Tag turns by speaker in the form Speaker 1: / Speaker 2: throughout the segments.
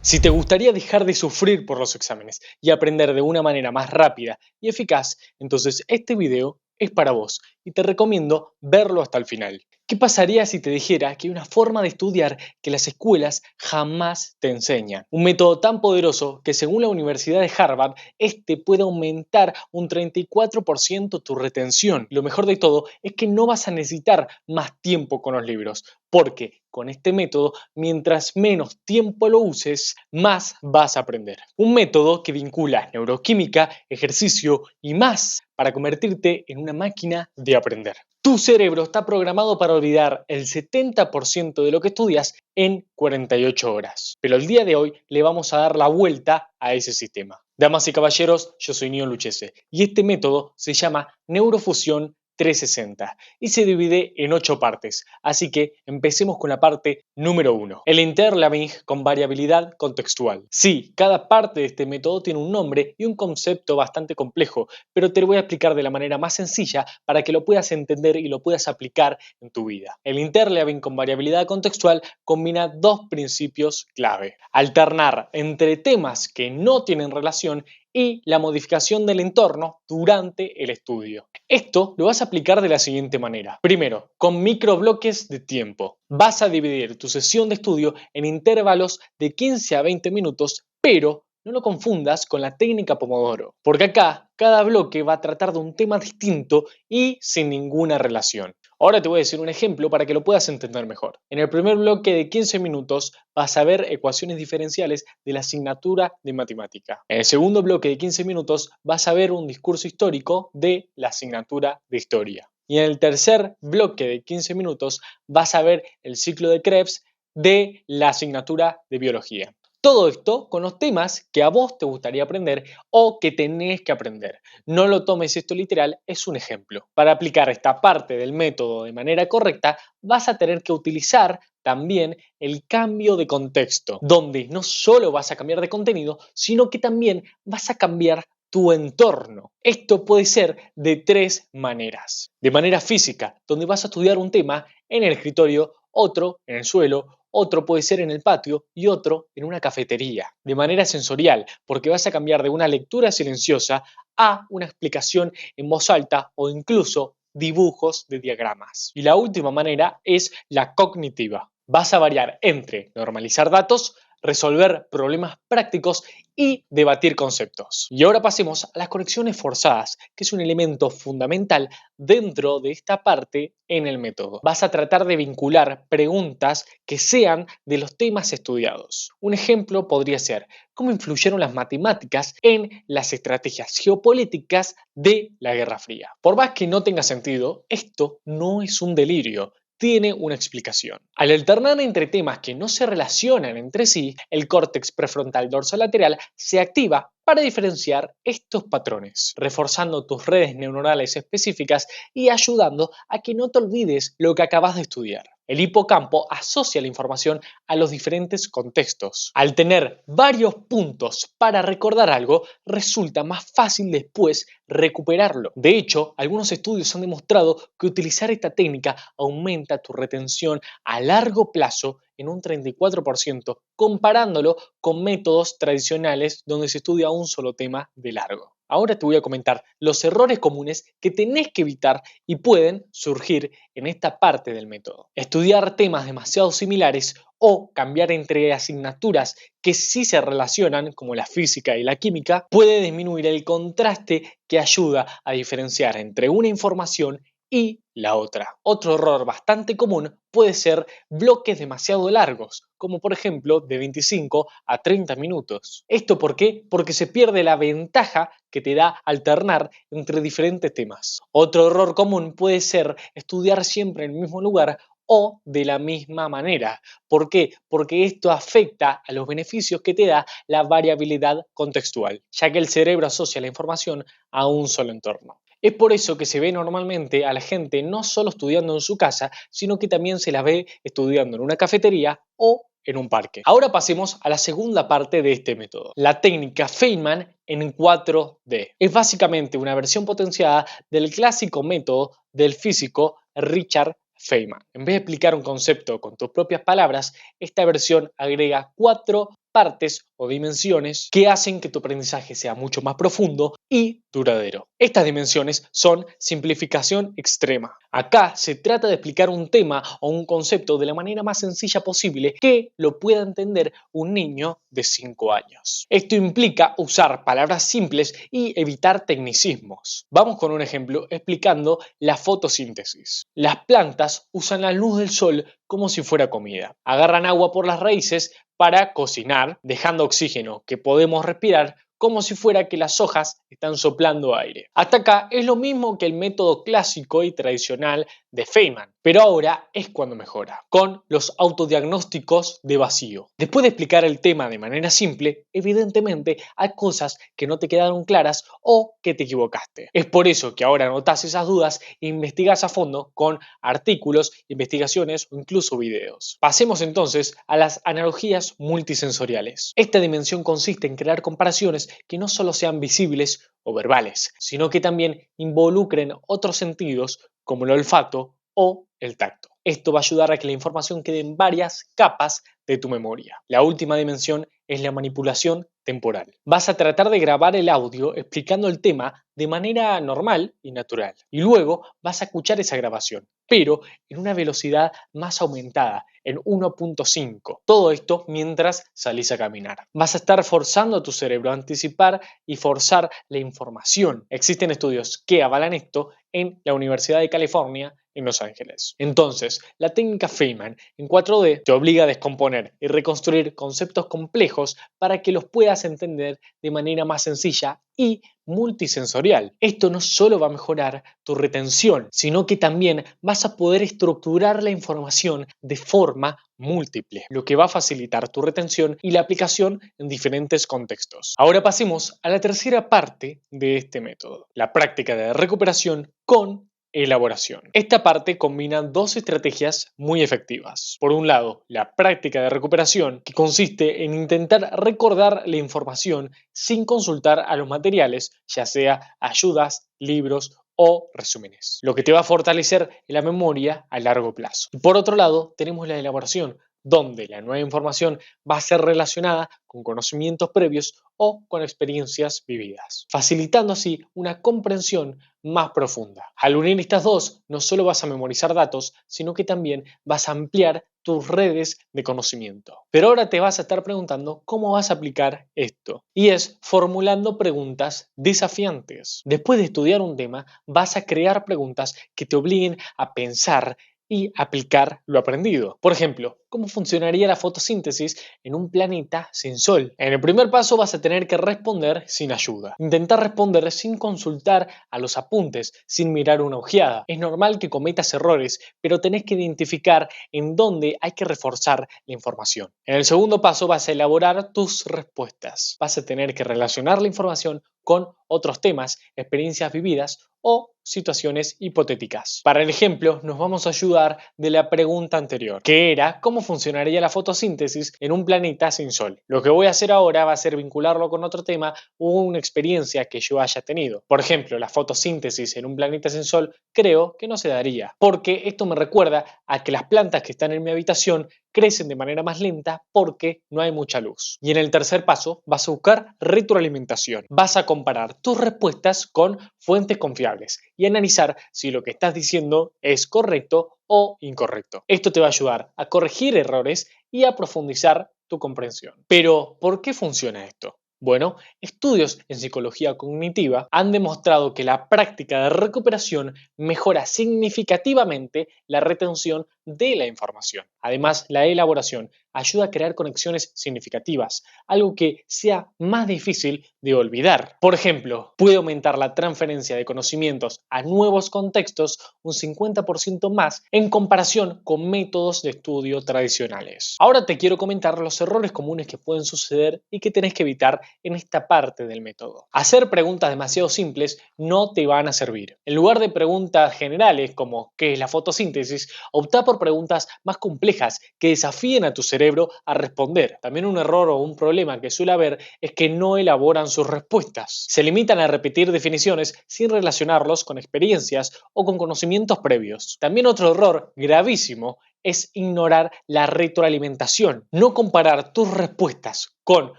Speaker 1: Si te gustaría dejar de sufrir por los exámenes y aprender de una manera más rápida y eficaz, entonces este video es para vos y te recomiendo verlo hasta el final. ¿Qué pasaría si te dijera que hay una forma de estudiar que las escuelas jamás te enseñan? Un método tan poderoso que según la Universidad de Harvard, este puede aumentar un 34% tu retención. Lo mejor de todo es que no vas a necesitar más tiempo con los libros, porque con este método, mientras menos tiempo lo uses, más vas a aprender. Un método que vincula neuroquímica, ejercicio y más para convertirte en una máquina de aprender. Tu cerebro está programado para olvidar el 70% de lo que estudias en 48 horas. Pero el día de hoy le vamos a dar la vuelta a ese sistema. Damas y caballeros, yo soy Nio Luchese y este método se llama Neurofusión 360 y se divide en 8 partes, así que empecemos con la parte número 1, el interlearning con variabilidad contextual. Sí, cada parte de este método tiene un nombre y un concepto bastante complejo, pero te lo voy a explicar de la manera más sencilla para que lo puedas entender y lo puedas aplicar en tu vida. El interlearning con variabilidad contextual combina dos principios clave: alternar entre temas que no tienen relación y la modificación del entorno durante el estudio. Esto lo vas a aplicar de la siguiente manera. Primero, con microbloques de tiempo. Vas a dividir tu sesión de estudio en intervalos de 15 a 20 minutos, pero no lo confundas con la técnica Pomodoro, porque acá cada bloque va a tratar de un tema distinto y sin ninguna relación. Ahora te voy a decir un ejemplo para que lo puedas entender mejor. En el primer bloque de 15 minutos vas a ver ecuaciones diferenciales de la asignatura de matemática. En el segundo bloque de 15 minutos vas a ver un discurso histórico de la asignatura de historia. Y en el tercer bloque de 15 minutos vas a ver el ciclo de Krebs de la asignatura de biología. Todo esto con los temas que a vos te gustaría aprender o que tenés que aprender. No lo tomes esto literal, es un ejemplo. Para aplicar esta parte del método de manera correcta, vas a tener que utilizar también el cambio de contexto, donde no solo vas a cambiar de contenido, sino que también vas a cambiar tu entorno. Esto puede ser de tres maneras. De manera física, donde vas a estudiar un tema en el escritorio, otro en el suelo, otro puede ser en el patio y otro en una cafetería. De manera sensorial, porque vas a cambiar de una lectura silenciosa a una explicación en voz alta o incluso dibujos de diagramas. Y la última manera es la cognitiva. Vas a variar entre normalizar datos, resolver problemas prácticos y debatir conceptos. Y ahora pasemos a las conexiones forzadas, que es un elemento fundamental dentro de esta parte en el método. Vas a tratar de vincular preguntas que sean de los temas estudiados. Un ejemplo podría ser: ¿cómo influyeron las matemáticas en las estrategias geopolíticas de la Guerra Fría? Por más que no tenga sentido, esto no es un delirio. Tiene una explicación. Al alternar entre temas que no se relacionan entre sí, el córtex prefrontal dorsolateral se activa para diferenciar estos patrones, reforzando tus redes neuronales específicas y ayudando a que no te olvides lo que acabas de estudiar. El hipocampo asocia la información a los diferentes contextos. Al tener varios puntos para recordar algo, resulta más fácil después recuperarlo. De hecho, algunos estudios han demostrado que utilizar esta técnica aumenta tu retención a largo plazo en un 34%, comparándolo con métodos tradicionales donde se estudia un solo tema de largo. Ahora te voy a comentar los errores comunes que tenés que evitar y pueden surgir en esta parte del método. Estudiar temas demasiado similares o cambiar entre asignaturas que sí se relacionan, como la física y la química, puede disminuir el contraste que ayuda a diferenciar entre una información y la otra. Otro error bastante común puede ser bloques demasiado largos, como por ejemplo de 25 a 30 minutos. ¿Esto por qué? Porque se pierde la ventaja que te da alternar entre diferentes temas. Otro error común puede ser estudiar siempre en el mismo lugar o de la misma manera. ¿Por qué? Porque esto afecta a los beneficios que te da la variabilidad contextual, ya que el cerebro asocia la información a un solo entorno. Es por eso que se ve normalmente a la gente no solo estudiando en su casa, sino que también se la ve estudiando en una cafetería o en un parque. Ahora pasemos a la segunda parte de este método, la técnica Feynman en 4D. Es básicamente una versión potenciada del clásico método del físico Richard Feynman. En vez de explicar un concepto con tus propias palabras, esta versión agrega 4 partes o dimensiones que hacen que tu aprendizaje sea mucho más profundo y duradero. Estas dimensiones son simplificación extrema. Acá se trata de explicar un tema o un concepto de la manera más sencilla posible que lo pueda entender un niño de 5 años. Esto implica usar palabras simples y evitar tecnicismos. Vamos con un ejemplo explicando la fotosíntesis. Las plantas usan la luz del sol como si fuera comida. Agarran agua por las raíces para cocinar, dejando oxígeno que podemos respirar como si fuera que las hojas están soplando aire. Hasta acá es lo mismo que el método clásico y tradicional de Feynman, pero ahora es cuando mejora, con los autodiagnósticos de vacío. Después de explicar el tema de manera simple, evidentemente hay cosas que no te quedaron claras o que te equivocaste. Es por eso que ahora anotas esas dudas e investigas a fondo con artículos, investigaciones o incluso videos. Pasemos entonces a las analogías multisensoriales. Esta dimensión consiste en crear comparaciones que no solo sean visibles o verbales, sino que también involucren otros sentidos como el olfato o el tacto. Esto va a ayudar a que la información quede en varias capas de tu memoria. La última dimensión es la manipulación temporal. Vas a tratar de grabar el audio explicando el tema de manera normal y natural. Y luego vas a escuchar esa grabación, pero en una velocidad más aumentada, en 1.5. Todo esto mientras salís a caminar. Vas a estar forzando a tu cerebro a anticipar y forzar la información. Existen estudios que avalan esto en la Universidad de California en Los Ángeles. Entonces, la técnica Feynman en 4D te obliga a descomponer y reconstruir conceptos complejos para que los puedas entender de manera más sencilla y multisensorial. Esto no solo va a mejorar tu retención, sino que también vas a poder estructurar la información de forma múltiple, lo que va a facilitar tu retención y la aplicación en diferentes contextos. Ahora pasemos a la tercera parte de este método, la práctica de recuperación con elaboración. Esta parte combina dos estrategias muy efectivas. Por un lado, la práctica de recuperación, que consiste en intentar recordar la información sin consultar a los materiales, ya sea ayudas, libros o resúmenes, lo que te va a fortalecer la memoria a largo plazo. Y por otro lado, tenemos la elaboración, donde la nueva información va a ser relacionada con conocimientos previos o con experiencias vividas, facilitando así una comprensión más profunda. Al unir estas dos, no solo vas a memorizar datos, sino que también vas a ampliar tus redes de conocimiento. Pero ahora te vas a estar preguntando cómo vas a aplicar esto. Y es formulando preguntas desafiantes. Después de estudiar un tema, vas a crear preguntas que te obliguen a pensar y aplicar lo aprendido. Por ejemplo, ¿cómo funcionaría la fotosíntesis en un planeta sin sol? En el primer paso vas a tener que responder sin ayuda. Intentar responder sin consultar a los apuntes, sin mirar una ojeada. Es normal que cometas errores, pero tenés que identificar en dónde hay que reforzar la información. En el segundo paso vas a elaborar tus respuestas. Vas a tener que relacionar la información con otros temas, experiencias vividas o situaciones hipotéticas. Para el ejemplo, nos vamos a ayudar de la pregunta anterior, que era ¿cómo funcionaría la fotosíntesis en un planeta sin sol? Lo que voy a hacer ahora va a ser vincularlo con otro tema o una experiencia que yo haya tenido. Por ejemplo, la fotosíntesis en un planeta sin sol creo que no se daría, porque esto me recuerda a que las plantas que están en mi habitación crecen de manera más lenta porque no hay mucha luz. Y en el tercer paso vas a buscar retroalimentación. Vas a comparar tus respuestas con fuentes confiables y analizar si lo que estás diciendo es correcto o incorrecto. Esto te va a ayudar a corregir errores y a profundizar tu comprensión. Pero, ¿por qué funciona esto? Bueno, estudios en psicología cognitiva han demostrado que la práctica de recuperación mejora significativamente la retención de la información. Además, la elaboración ayuda a crear conexiones significativas, algo que sea más difícil de olvidar. Por ejemplo, puede aumentar la transferencia de conocimientos a nuevos contextos un 50% más en comparación con métodos de estudio tradicionales. Ahora te quiero comentar los errores comunes que pueden suceder y que tenés que evitar en esta parte del método. Hacer preguntas demasiado simples no te van a servir. En lugar de preguntas generales como ¿qué es la fotosíntesis?, opta por preguntas más complejas que desafíen a tu cerebro a responder. También un error o un problema que suele haber es que no elaboran sus respuestas. Se limitan a repetir definiciones sin relacionarlos con experiencias o con conocimientos previos. También otro error gravísimo es ignorar la retroalimentación. No comparar tus respuestas con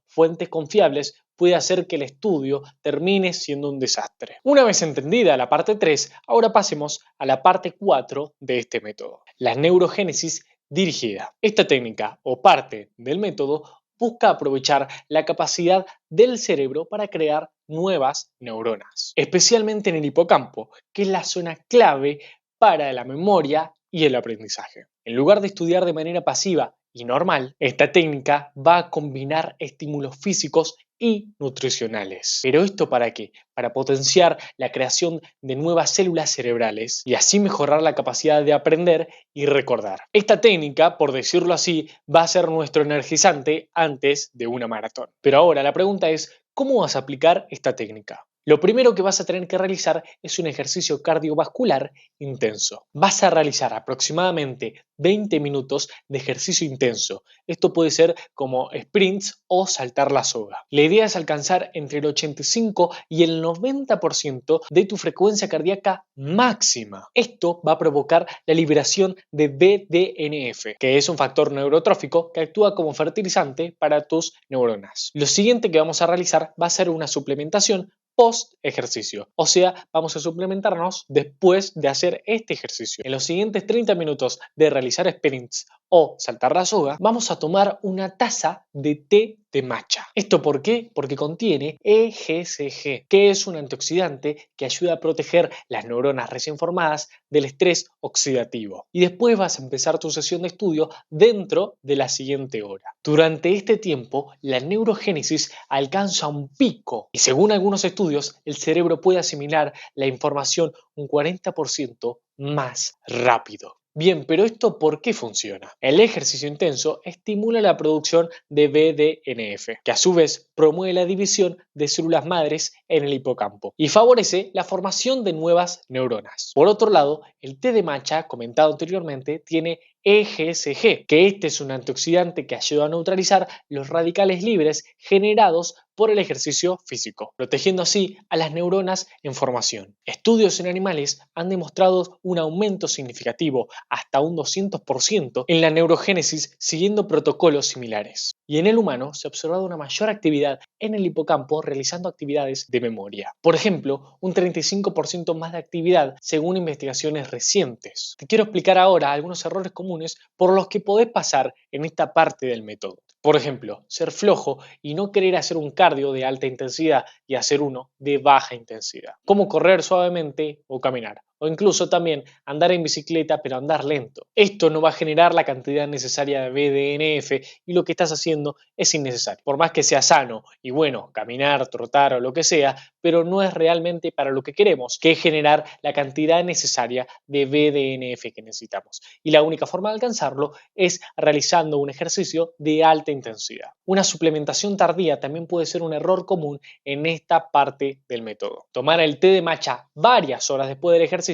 Speaker 1: fuentes confiables puede hacer que el estudio termine siendo un desastre. Una vez entendida la parte 3, ahora pasemos a la parte 4 de este método, la neurogénesis dirigida. Esta técnica o parte del método busca aprovechar la capacidad del cerebro para crear nuevas neuronas, especialmente en el hipocampo, que es la zona clave para la memoria y el aprendizaje. En lugar de estudiar de manera pasiva y normal, esta técnica va a combinar estímulos físicos y nutricionales. ¿Pero esto para qué? Para potenciar la creación de nuevas células cerebrales y así mejorar la capacidad de aprender y recordar. Esta técnica, por decirlo así, va a ser nuestro energizante antes de una maratón. Pero ahora la pregunta es, ¿cómo vas a aplicar esta técnica? Lo primero que vas a tener que realizar es un ejercicio cardiovascular intenso. Vas a realizar aproximadamente 20 minutos de ejercicio intenso. Esto puede ser como sprints o saltar la soga. La idea es alcanzar entre el 85 y el 90% de tu frecuencia cardíaca máxima. Esto va a provocar la liberación de BDNF, que es un factor neurotrófico que actúa como fertilizante para tus neuronas. Lo siguiente que vamos a realizar va a ser una suplementación post ejercicio, o sea, vamos a suplementarnos después de hacer este ejercicio. En los siguientes 30 minutos de realizar sprints o saltar la soga, vamos a tomar una taza de té de matcha. ¿Esto por qué? Porque contiene EGCG, que es un antioxidante que ayuda a proteger las neuronas recién formadas del estrés oxidativo. Y después vas a empezar tu sesión de estudio dentro de la siguiente hora. Durante este tiempo, la neurogénesis alcanza un pico y según algunos estudios, el cerebro puede asimilar la información un 40% más rápido. Bien, pero ¿esto por qué funciona? El ejercicio intenso estimula la producción de BDNF, que a su vez promueve la división de células madres en el hipocampo y favorece la formación de nuevas neuronas. Por otro lado, el té de matcha, comentado anteriormente, tiene EGCG, que este es un antioxidante que ayuda a neutralizar los radicales libres generados por el ejercicio físico, protegiendo así a las neuronas en formación. Estudios en animales han demostrado un aumento significativo, hasta un 200%, en la neurogénesis siguiendo protocolos similares. Y en el humano se ha observado una mayor actividad en el hipocampo realizando actividades de memoria. Por ejemplo, un 35% más de actividad según investigaciones recientes. Te quiero explicar ahora algunos errores comunes por los que podés pasar en esta parte del método. Por ejemplo, ser flojo y no querer hacer un cardio de alta intensidad y hacer uno de baja intensidad, como correr suavemente o caminar, o incluso también andar en bicicleta pero andar lento. Esto no va a generar la cantidad necesaria de BDNF y lo que estás haciendo es innecesario. Por más que sea sano y bueno, caminar, trotar o lo que sea, pero no es realmente para lo que queremos, que es generar la cantidad necesaria de BDNF que necesitamos. Y la única forma de alcanzarlo es realizando un ejercicio de alta intensidad. Una suplementación tardía también puede ser un error común en esta parte del método. Tomar el té de matcha varias horas después del ejercicio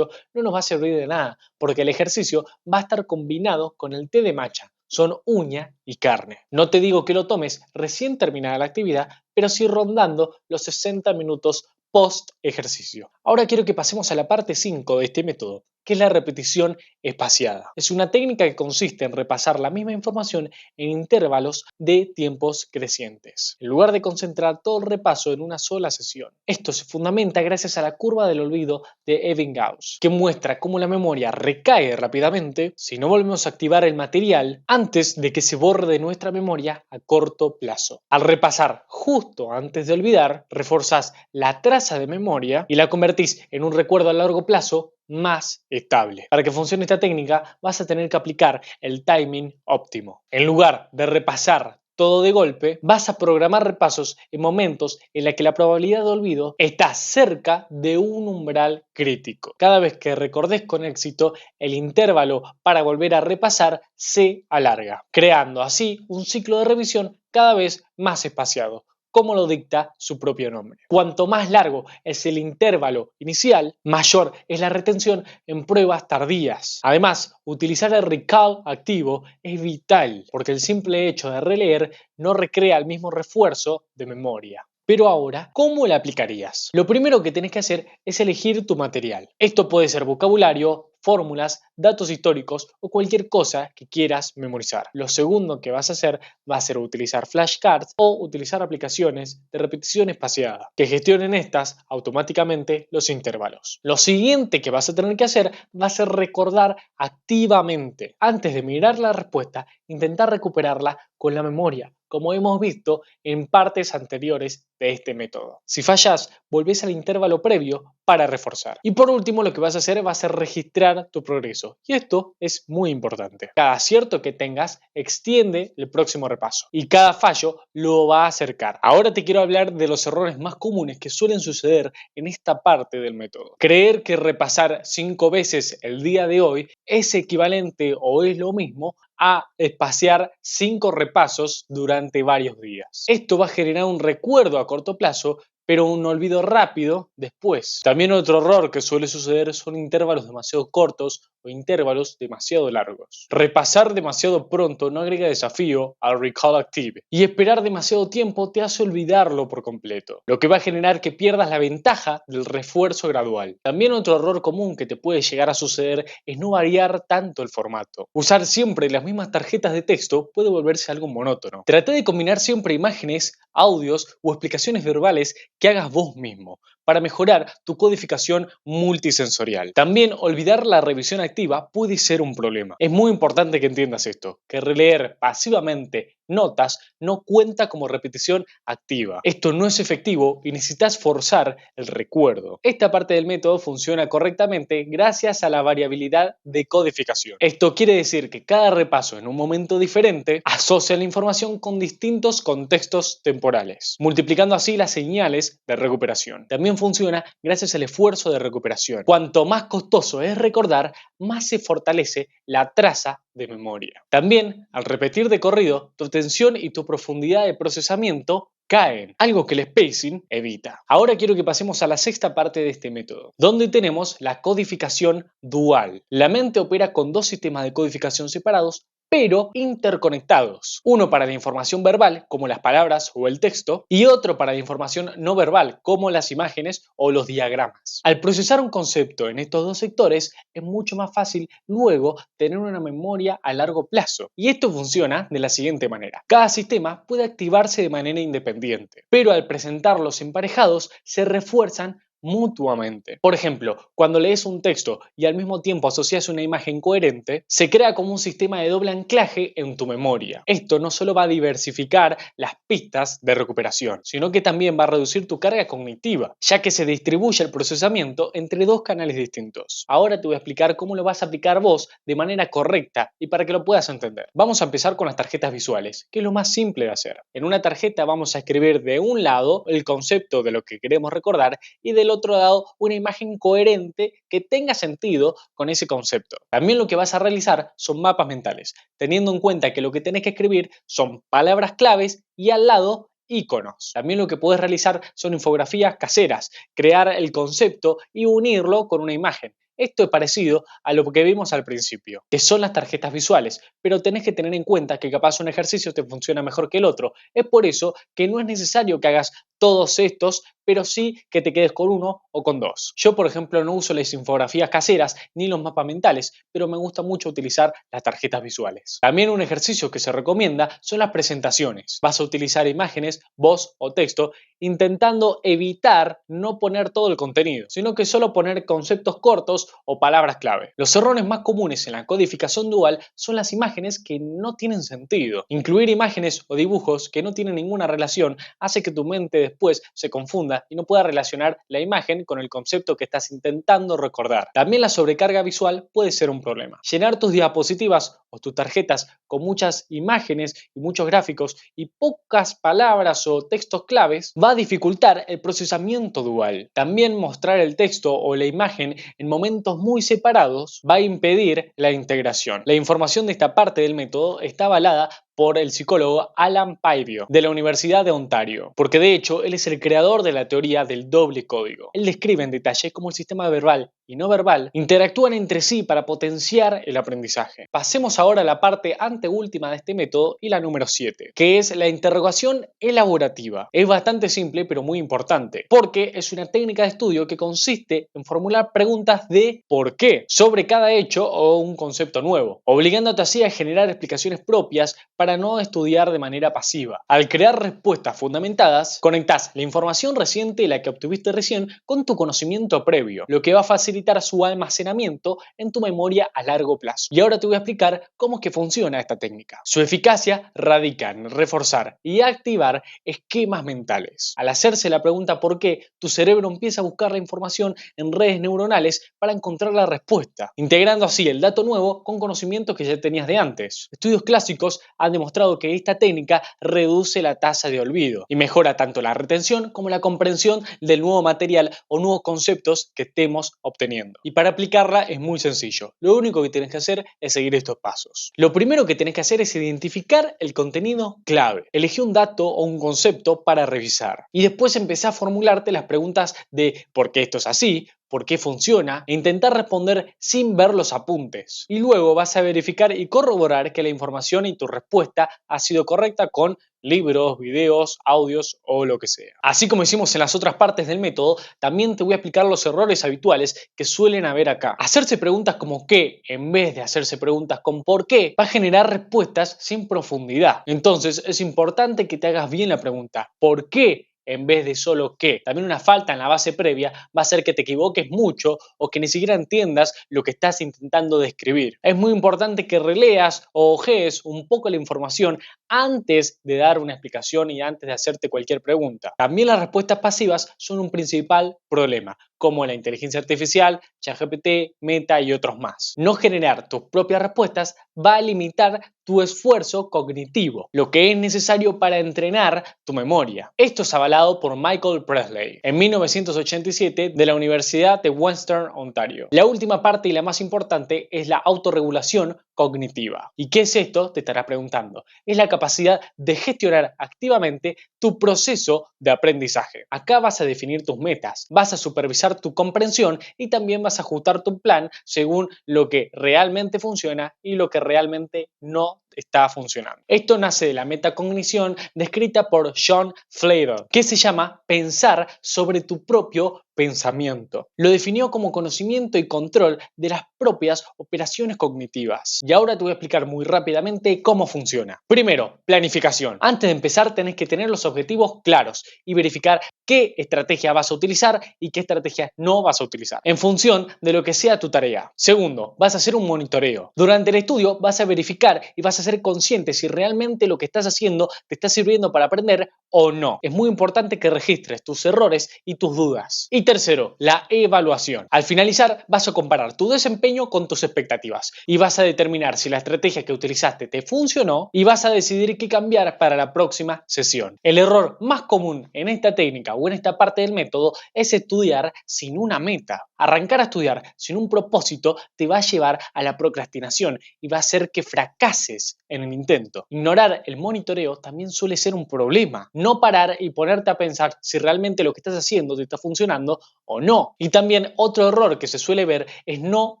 Speaker 1: no nos va a servir de nada, porque el ejercicio va a estar combinado con el té de matcha. Son uña y carne. No te digo que lo tomes recién terminada la actividad, pero sí rondando los 60 minutos post ejercicio. Ahora quiero que pasemos a la parte 5 de este método, que es la repetición espaciada. Es una técnica que consiste en repasar la misma información en intervalos de tiempos crecientes, en lugar de concentrar todo el repaso en una sola sesión. Esto se fundamenta gracias a la curva del olvido de Ebbinghaus, que muestra cómo la memoria recae rápidamente si no volvemos a activar el material antes de que se borre de nuestra memoria a corto plazo. Al repasar justo antes de olvidar, reforzás la traza de memoria y la convertís en un recuerdo a largo plazo más estable. Para que funcione esta técnica vas a tener que aplicar el timing óptimo. En lugar de repasar todo de golpe, vas a programar repasos en momentos en los que la probabilidad de olvido está cerca de un umbral crítico. Cada vez que recordes con éxito, el intervalo para volver a repasar se alarga, creando así un ciclo de revisión cada vez más espaciado, como lo dicta su propio nombre. Cuanto más largo es el intervalo inicial, mayor es la retención en pruebas tardías. Además, utilizar el recall activo es vital, porque el simple hecho de releer no recrea el mismo refuerzo de memoria. Pero ahora, ¿cómo la aplicarías? Lo primero que tenés que hacer es elegir tu material. Esto puede ser vocabulario, fórmulas, datos históricos o cualquier cosa que quieras memorizar. Lo segundo que vas a hacer va a ser utilizar flashcards o utilizar aplicaciones de repetición espaciada que gestionen estas automáticamente los intervalos. Lo siguiente que vas a tener que hacer va a ser recordar activamente. Antes de mirar la respuesta, intentar recuperarla con la memoria, como hemos visto en partes anteriores de este método. Si fallas, volvés al intervalo previo para reforzar. Y por último, lo que vas a hacer va a ser registrar tu progreso. Y esto es muy importante. Cada acierto que tengas extiende el próximo repaso y cada fallo lo va a acercar. Ahora te quiero hablar de los errores más comunes que suelen suceder en esta parte del método. Creer que repasar 5 veces el día de hoy es equivalente o es lo mismo a espaciar 5 repasos durante varios días. Esto va a generar un recuerdo a corto plazo, pero un olvido rápido después. También otro error que suele suceder son intervalos demasiado cortos o intervalos demasiado largos. Repasar demasiado pronto no agrega desafío al Recall Active y esperar demasiado tiempo te hace olvidarlo por completo, lo que va a generar que pierdas la ventaja del refuerzo gradual. También otro error común que te puede llegar a suceder es no variar tanto el formato. Usar siempre las mismas tarjetas de texto puede volverse algo monótono. Trata de combinar siempre imágenes, audios o explicaciones verbales que hagas vos mismo para mejorar tu codificación multisensorial. También olvidar la revisión activa puede ser un problema. Es muy importante que entiendas esto, que releer pasivamente notas no cuenta como repetición activa. Esto no es efectivo y necesitas forzar el recuerdo. Esta parte del método funciona correctamente gracias a la variabilidad de codificación. Esto quiere decir que cada repaso en un momento diferente asocia la información con distintos contextos temporales, multiplicando así las señales de recuperación. También funciona gracias al esfuerzo de recuperación. Cuanto más costoso es recordar, más se fortalece la traza de memoria. También, al repetir de corrido, tu atención y tu profundidad de procesamiento caen, algo que el spacing evita. Ahora quiero que pasemos a la sexta parte de este método, donde tenemos la codificación dual. La mente opera con dos sistemas de codificación separados, pero interconectados. Uno para la información verbal, como las palabras o el texto, y otro para la información no verbal, como las imágenes o los diagramas. Al procesar un concepto en estos dos sectores, es mucho más fácil luego tener una memoria a largo plazo. Y esto funciona de la siguiente manera. Cada sistema puede activarse de manera independiente, pero al presentarlos emparejados, se refuerzan mutuamente. Por ejemplo, cuando lees un texto y al mismo tiempo asocias una imagen coherente, se crea como un sistema de doble anclaje en tu memoria. Esto no solo va a diversificar las pistas de recuperación, sino que también va a reducir tu carga cognitiva, ya que se distribuye el procesamiento entre dos canales distintos. Ahora te voy a explicar cómo lo vas a aplicar vos de manera correcta y para que lo puedas entender. Vamos a empezar con las tarjetas visuales, que es lo más simple de hacer. En una tarjeta vamos a escribir de un lado el concepto de lo que queremos recordar y del otro lado una imagen coherente que tenga sentido con ese concepto. También lo que vas a realizar son mapas mentales, teniendo en cuenta que lo que tenés que escribir son palabras claves y al lado iconos. También lo que puedes realizar son infografías caseras, crear el concepto y unirlo con una imagen. Esto es parecido a lo que vimos al principio, que son las tarjetas visuales, pero tenés que tener en cuenta que capaz un ejercicio te funciona mejor que el otro. Es por eso que no es necesario que hagas todos estos, pero sí que te quedes con uno o con dos. Yo, por ejemplo, no uso las infografías caseras ni los mapas mentales, pero me gusta mucho utilizar las tarjetas visuales. También un ejercicio que se recomienda son las presentaciones. Vas a utilizar imágenes, voz o texto, intentando evitar no poner todo el contenido, sino que solo poner conceptos cortos o palabras clave. Los errores más comunes en la codificación dual son las imágenes que no tienen sentido. Incluir imágenes o dibujos que no tienen ninguna relación hace que tu mente después se confunda y no pueda relacionar la imagen con el concepto que estás intentando recordar. También la sobrecarga visual puede ser un problema. Llenar tus diapositivas o tus tarjetas con muchas imágenes y muchos gráficos y pocas palabras o textos claves va a dificultar el procesamiento dual. También mostrar el texto o la imagen en momentos muy separados va a impedir la integración. La información de esta parte del método está avalada por el psicólogo Alan Paivio de la Universidad de Ontario, porque de hecho él es el creador de la teoría del doble código. Él describe en detalle cómo el sistema verbal y no verbal interactúan entre sí para potenciar el aprendizaje. Pasemos ahora ahora a la parte anteúltima de este método y la número 7, que es la interrogación elaborativa. Es bastante simple pero muy importante, porque es una técnica de estudio que consiste en formular preguntas de por qué sobre cada hecho o un concepto nuevo, obligándote así a generar explicaciones propias para no estudiar de manera pasiva. Al crear respuestas fundamentadas, conectás la información reciente, la que obtuviste recién, con tu conocimiento previo, lo que va a facilitar su almacenamiento en tu memoria a largo plazo. Y ahora te voy a explicar cómo es que funciona esta técnica. Su eficacia radica en reforzar y activar esquemas mentales. Al hacerse la pregunta por qué, tu cerebro empieza a buscar la información en redes neuronales para encontrar la respuesta, integrando así el dato nuevo con conocimientos que ya tenías de antes. Estudios clásicos han demostrado que esta técnica reduce la tasa de olvido y mejora tanto la retención como la comprensión del nuevo material o nuevos conceptos que estemos obteniendo. Y para aplicarla es muy sencillo. Lo único que tienes que hacer es seguir estos pasos. Lo primero que tienes que hacer es identificar el contenido clave. Elegí un dato o un concepto para revisar y después empezá a formularte las preguntas de por qué esto es así, por qué funciona e intentar responder sin ver los apuntes. Y luego vas a verificar y corroborar que la información y tu respuesta ha sido correcta con libros, videos, audios o lo que sea. Así como hicimos en las otras partes del método, también te voy a explicar los errores habituales que suelen haber acá. Hacerse preguntas como qué en vez de hacerse preguntas con por qué va a generar respuestas sin profundidad. Entonces es importante que te hagas bien la pregunta ¿por qué? En vez de solo qué. También una falta en la base previa va a hacer que te equivoques mucho o que ni siquiera entiendas lo que estás intentando describir. Es muy importante que releas o ojees un poco la información antes de dar una explicación y antes de hacerte cualquier pregunta. También las respuestas pasivas son un principal problema, como la inteligencia artificial, ChatGPT, Meta y otros más. No generar tus propias respuestas va a limitar tu esfuerzo cognitivo, lo que es necesario para entrenar tu memoria. Esto es avalado por Michael Presley en 1987 de la Universidad de Western Ontario. La última parte y la más importante es la autorregulación cognitiva. ¿Y qué es esto? Te estarás preguntando. Es la capacidad de gestionar activamente tu proceso de aprendizaje. Acá vas a definir tus metas, vas a supervisar tu comprensión y también vas a ajustar tu plan según lo que realmente funciona y lo que realmente no está funcionando. Esto nace de la metacognición descrita por John Flavel, que se llama pensar sobre tu propio pensamiento. Lo definió como conocimiento y control de las propias operaciones cognitivas. Y ahora te voy a explicar muy rápidamente cómo funciona. Primero, planificación. Antes de empezar tenés que tener los objetivos claros y verificar qué estrategia vas a utilizar y qué estrategia no vas a utilizar, en función de lo que sea tu tarea. Segundo, vas a hacer un monitoreo. Durante el estudio vas a verificar y vas a ser consciente si realmente lo que estás haciendo te está sirviendo para aprender o no. Es muy importante que registres tus errores y tus dudas. Y tercero, la evaluación. Al finalizar vas a comparar tu desempeño con tus expectativas y vas a determinar si la estrategia que utilizaste te funcionó y vas a decidir qué cambiar para la próxima sesión. El error más común en esta técnica o en esta parte del método es estudiar sin una meta. Arrancar a estudiar sin un propósito te va a llevar a la procrastinación y va a hacer que fracases en el intento. Ignorar el monitoreo también suele ser un problema. No parar y ponerte a pensar si realmente lo que estás haciendo te está funcionando o no. Y también otro error que se suele ver es no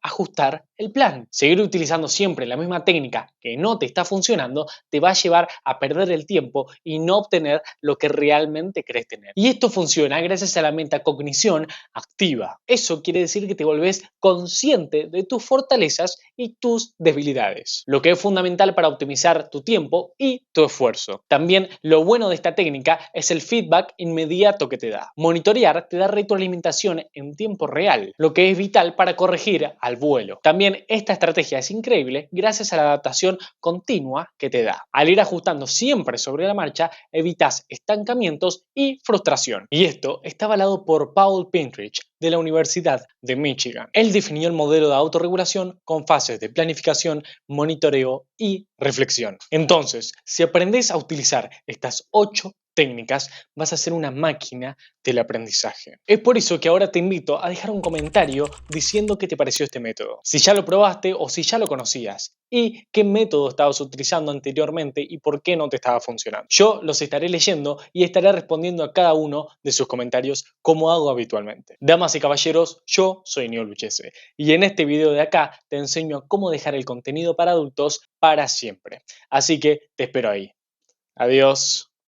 Speaker 1: ajustar el plan. Seguir utilizando siempre la misma técnica que no te está funcionando te va a llevar a perder el tiempo y no obtener lo que realmente querés tener. Y esto funciona gracias a la metacognición activa. Eso quiere decir que te volvés consciente de tus fortalezas y tus debilidades, lo que es fundamental para optimizar tu tiempo y tu esfuerzo. También lo bueno de esta técnica es el feedback inmediato que te da. Monitorear te da retroalimentación en tiempo real, lo que es vital para corregir al vuelo. También esta estrategia es increíble gracias a la adaptación continua que te da. Al ir ajustando siempre sobre la marcha, evitas estancamientos y frustración. Y esto está avalado por Paul Pintrich de la Universidad de Michigan. Él definió el modelo de autorregulación con fases de planificación, monitoreo y reflexión. Entonces, si aprendes a utilizar estas 8 técnicas, vas a ser una máquina del aprendizaje. Es por eso que ahora te invito a dejar un comentario diciendo qué te pareció este método, si ya lo probaste o si ya lo conocías y qué método estabas utilizando anteriormente y por qué no te estaba funcionando. Yo los estaré leyendo y estaré respondiendo a cada uno de sus comentarios como hago habitualmente. Damas y caballeros, yo soy Niol Luchese y en este video de acá te enseño a cómo dejar el contenido para adultos para siempre. Así que te espero ahí. Adiós.